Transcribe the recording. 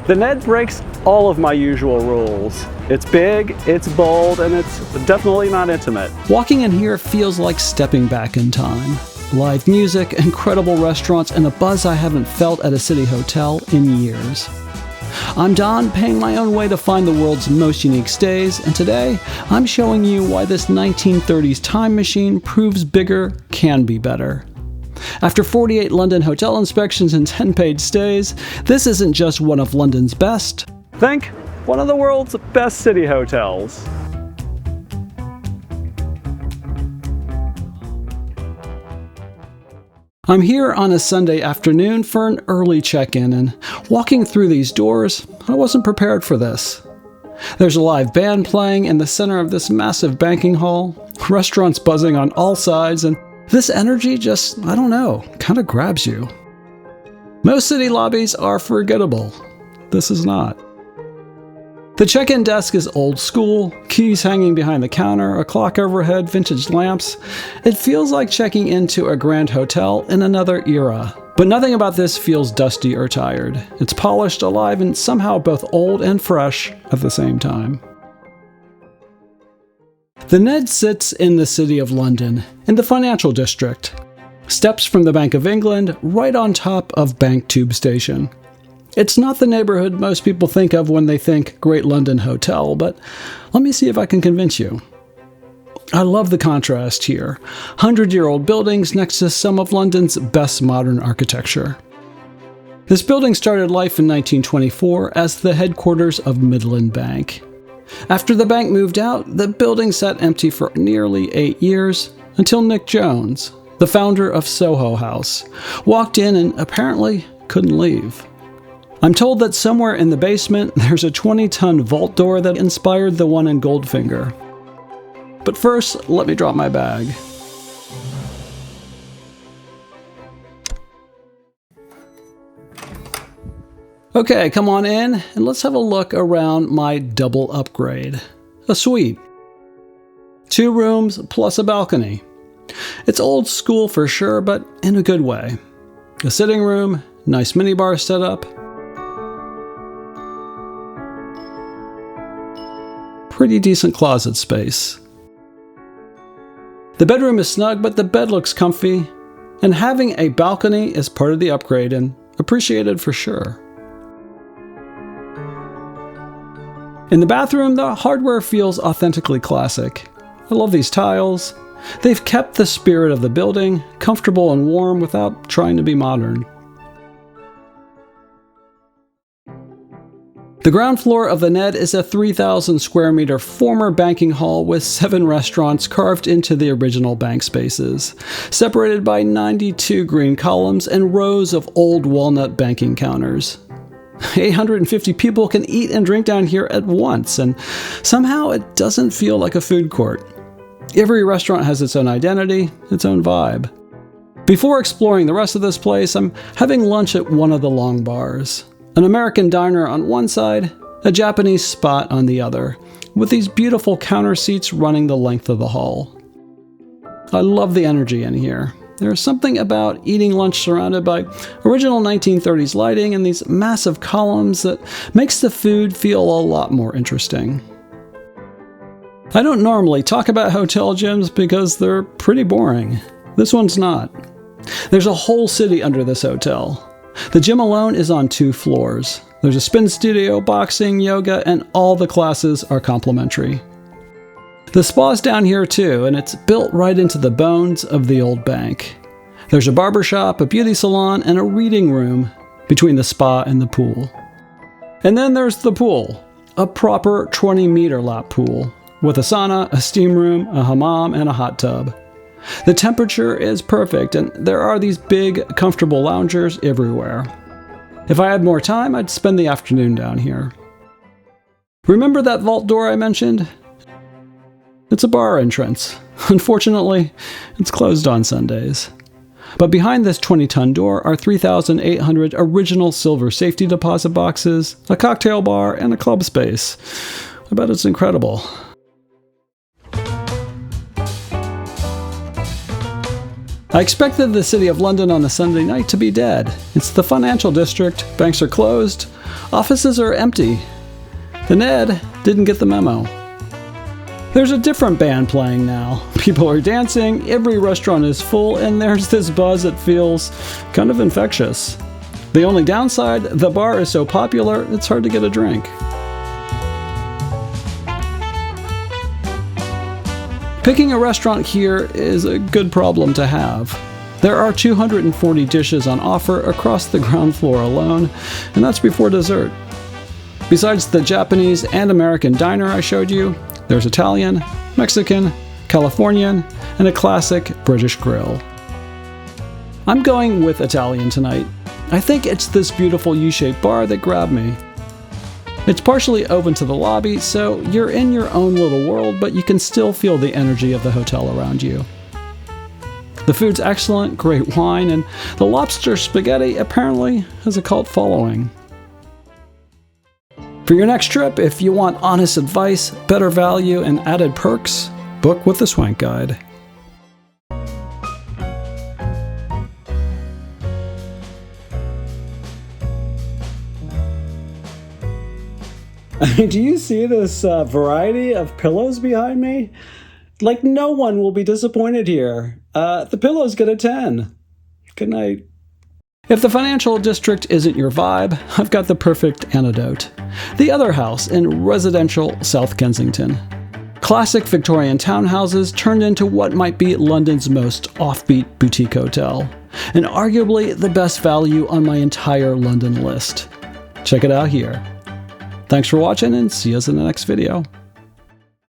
The Ned breaks all of my usual rules. It's big, it's bold, and it's definitely not intimate. Walking in here feels like stepping back in time. Live music, incredible restaurants, and a buzz I haven't felt at a city hotel in years. I'm Don, paying my own way to find the world's most unique stays, and today I'm showing you why this 1930s time machine proves bigger can be better. After 48 London hotel inspections and 10 paid stays, this isn't just one of London's best. Think one of the world's best city hotels. I'm here on a Sunday afternoon for an early check-in, and walking through these doors, I wasn't prepared for this. There's a live band playing in the center of this massive banking hall, restaurants buzzing on all sides, and this energy just, I don't know, kind of grabs you. Most city lobbies are forgettable. This is not. The check-in desk is old school, keys hanging behind the counter, a clock overhead, vintage lamps. It feels like checking into a grand hotel in another era. But nothing about this feels dusty or tired. It's polished, alive, and somehow both old and fresh at the same time. The Ned sits in the City of London, in the financial district. Steps from the Bank of England, right on top of Bank Tube Station. It's not the neighborhood most people think of when they think Great London Hotel, but let me see if I can convince you. I love the contrast here. 100-year-old buildings next to some of London's best modern architecture. This building started life in 1924 as the headquarters of Midland Bank. After the bank moved out, the building sat empty for nearly 8 years, until Nick Jones, the founder of Soho House, walked in and apparently couldn't leave. I'm told that somewhere in the basement there's a 20-ton vault door that inspired the one in Goldfinger. But first, let me drop my bag. Okay, come on in, and let's have a look around my double upgrade. A suite. 2 rooms plus a balcony. It's old school for sure, but in a good way. A sitting room, nice minibar setup. Pretty decent closet space. The bedroom is snug, but the bed looks comfy, and having a balcony is part of the upgrade and appreciated for sure. In the bathroom, the hardware feels authentically classic. I love these tiles. They've kept the spirit of the building, comfortable and warm without trying to be modern. The ground floor of the Ned is a 3,000 square meter former banking hall with 7 restaurants carved into the original bank spaces, separated by 92 green columns and rows of old walnut banking counters. 850 people can eat and drink down here at once, and somehow it doesn't feel like a food court. Every restaurant has its own identity, its own vibe. Before exploring the rest of this place, I'm having lunch at one of the long bars. An American diner on one side, a Japanese spot on the other, with these beautiful counter seats running the length of the hall. I love the energy in here. There's something about eating lunch surrounded by original 1930s lighting and these massive columns that makes the food feel a lot more interesting. I don't normally talk about hotel gyms because they're pretty boring. This one's not. There's a whole city under this hotel. The gym alone is on 2 floors. There's a spin studio, boxing, yoga, and all the classes are complimentary. The spa's down here too, and it's built right into the bones of the old bank. There's a barbershop, a beauty salon, and a reading room between the spa and the pool. And then there's the pool, a proper 20-meter lap pool, with a sauna, a steam room, a hammam, and a hot tub. The temperature is perfect, and there are these big, comfortable loungers everywhere. If I had more time, I'd spend the afternoon down here. Remember that vault door I mentioned? It's a bar entrance. Unfortunately, it's closed on Sundays. But behind this 20-ton door are 3,800 original silver safety deposit boxes, a cocktail bar, and a club space. I bet it's incredible. I expected the City of London on a Sunday night to be dead. It's the financial district, banks are closed, offices are empty. The Ned didn't get the memo. There's a different band playing now. People are dancing, every restaurant is full, and there's this buzz that feels kind of infectious. The only downside, the bar is so popular, it's hard to get a drink. Picking a restaurant here is a good problem to have. There are 240 dishes on offer across the ground floor alone, and that's before dessert. Besides the Japanese and American diner I showed you, there's Italian, Mexican, Californian, and a classic British grill. I'm going with Italian tonight. I think it's this beautiful U-shaped bar that grabbed me. It's partially open to the lobby, so you're in your own little world, but you can still feel the energy of the hotel around you. The food's excellent, great wine, and the lobster spaghetti apparently has a cult following. For your next trip, if you want honest advice, better value, and added perks, book with the Swank Guide. Do you see this variety of pillows behind me? Like, no one will be disappointed here. The pillows get a 10. Good night. If the financial district isn't your vibe, I've got the perfect antidote. The Other House in residential South Kensington. Classic Victorian townhouses turned into what might be London's most offbeat boutique hotel, and arguably the best value on my entire London list. Check it out here. Thanks for watching, and see us in the next video.